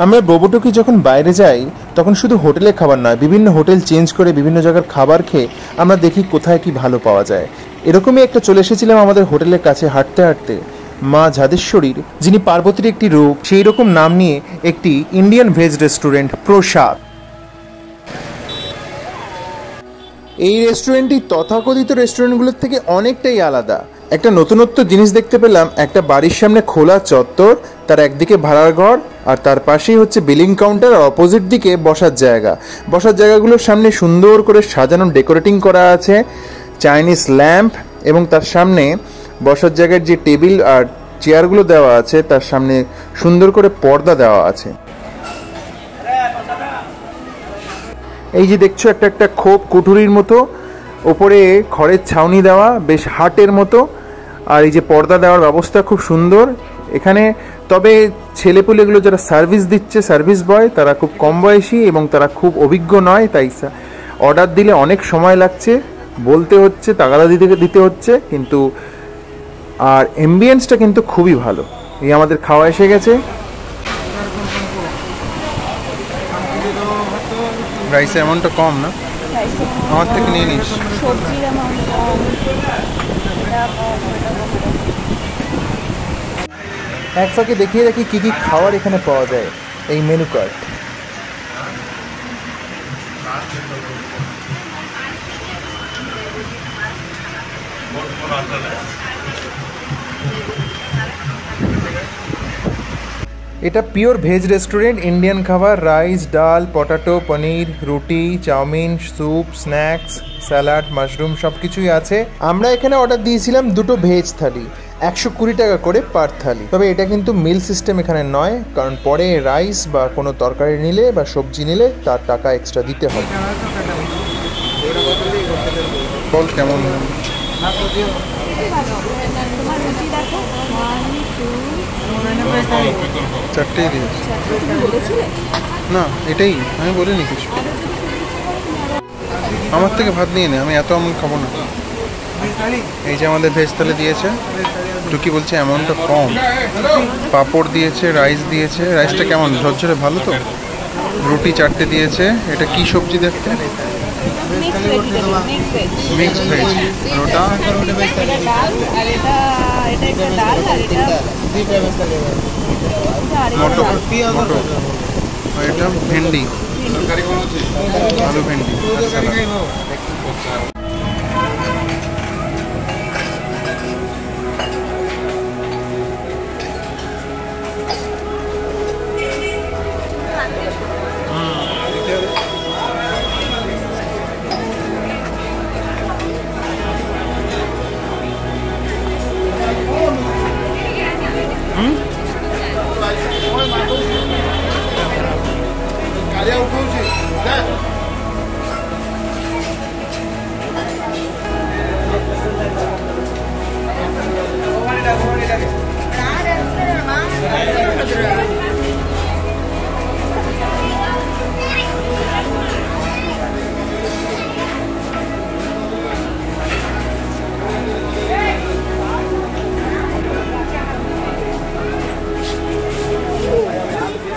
আমরা বোবোটোকি যখন বাইরে যাই তখন শুধু হোটেলে খাবার নয়, বিভিন্ন হোটেল চেঞ্জ করে বিভিন্ন জায়গার খাবার খেয়ে আমরা দেখি কোথায় কি ভালো পাওয়া যায়। এরকমই একটা চলে এসেছিলাম আমাদের হোটেলের কাছে হাঁটতে হাঁটতে মা ঝাদেশ্বরীর, যিনি পার্বতীর একটি রূপ, সেই রকম নাম নিয়ে একটি ইন্ডিয়ান ভেজ রেস্টুরেন্ট প্রসাদ। এই রেস্টুরেন্টটি তথাকথিত রেস্টুরেন্টগুলোর থেকে অনেকটাই আলাদা। একটা নতুনত্ব জিনিস দেখতে পেলাম, একটা বাড়ির সামনে খোলা চত্বর, তার একদিকে ভাড়ার ঘর আর তার পাশেই হচ্ছে বিলিং কাউন্টার, আর অপোজিট দিকে বসার জায়গা। বসার জায়গাগুলোর সামনে সুন্দর করে সাজানো ডেকোরেটিং করা আছে, চাইনিজ ল্যাম্প, এবং তার সামনে বসার জায়গার যে টেবিল আর চেয়ারগুলো দেওয়া আছে তার সামনে সুন্দর করে পর্দা দেওয়া আছে। এই যে দেখছো একটা একটা খোপ কুঠুরির মতো, ওপরে খড়ের ছাউনি দেওয়া, বেশ হাটের মতো, আর এই যে পর্দা দেওয়ার ব্যবস্থা খুব সুন্দর এখানে। তবে ছেলেপুলেগুলো যারা সার্ভিস দিচ্ছে, সার্ভিস বয়, তারা খুব কম বয়সী এবং তারা খুব অভিজ্ঞ নয়, তাই অর্ডার দিলে অনেক সময় লাগছে, বলতে হচ্ছে, তাগাদা দিতে হচ্ছে কিন্তু। আর অ্যাম্বিয়েন্সটা কিন্তু খুবই ভালো। এই আমাদের খাওয়া এসে গেছে। রাইসের অ্যামাউন্টটা কম না, আমার থেকে নিয়ে নিস। এক ফাঁকে দেখিয়ে রাখি কী কী খাবার এখানে পাওয়া যায়, এই মেনু কার্ড। এটা পিওর ভেজ রেস্টুরেন্ট, ইন্ডিয়ান খাবার, রাইস, ডাল, পটাটো, পনির, রুটি, chowmein, soup, snacks, salad, mushroom সব কিছুই আছে। আমরা এখানে অর্ডার দিয়েছিলাম দুটো ভেজ থালি, 120 টাকা করে পার থালি। তবে এটা কিন্তু মিল সিস্টেম এখানে নয়, কারণ পরে রাইস বা কোনো তরকারি নিলে বা সবজি নিলে তার টাকা এক্সট্রা দিতে হবে। বল কেমন? চারটেই দিয়েছি না, এটাই আমি বলিনি কিছু। আমার থেকে ভাত নিয়ে নে, আমি এত এমন খাবো না। এই যে আমাদের ভেজ থালি দিয়েছে, টুকি বলছে অ্যামাউন্টটা কম। পাঁপড় দিয়েছে, রাইস দিয়েছে, রাইসটা কেমন ঝরঝরে ভালো তো। রুটি 4টে দিয়েছে। এটা কি সবজি দেখতে? Mix veg. ওটা মটর, এটা ভেন্ডি, আলু ভেন্ডি।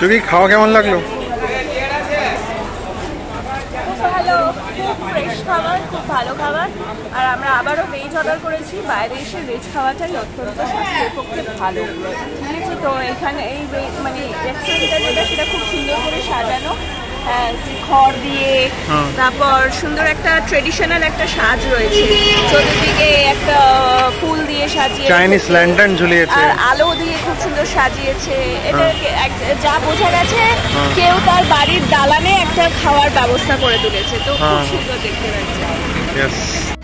তোকে খাওয়া কেমন লাগলো? খুব ভালো খাবার। আর আমরা আবারও ভেজ অর্ডার করেছি। বাইরে এসে ভেজ খাওয়াটাই অত্যন্ত স্বাস্থ্যের পক্ষে ভালো, ঠিক আছে। তো এখানে এই মানে রেস্টুরেন্টটা যেটা, সেটা খুব সুন্দর করে সাজানো, খড় দিয়ে, তারপর সুন্দর একটা ট্রেডিশনাল একটা সাজ রয়েছে, চতুর্দিকে একটা ফুল দিয়ে সাজিয়ে, চাইনিজ ল্যান্টার্ন ঝুলিয়েছে, আর আলো দিয়ে খুব সুন্দর সাজিয়েছে। এটা যা বোঝা গেছে কেউ তার বাড়ির দালানে একটা খাওয়ার ব্যবস্থা করে তুলেছে, তো খুব সুন্দর দেখতে লাগছে।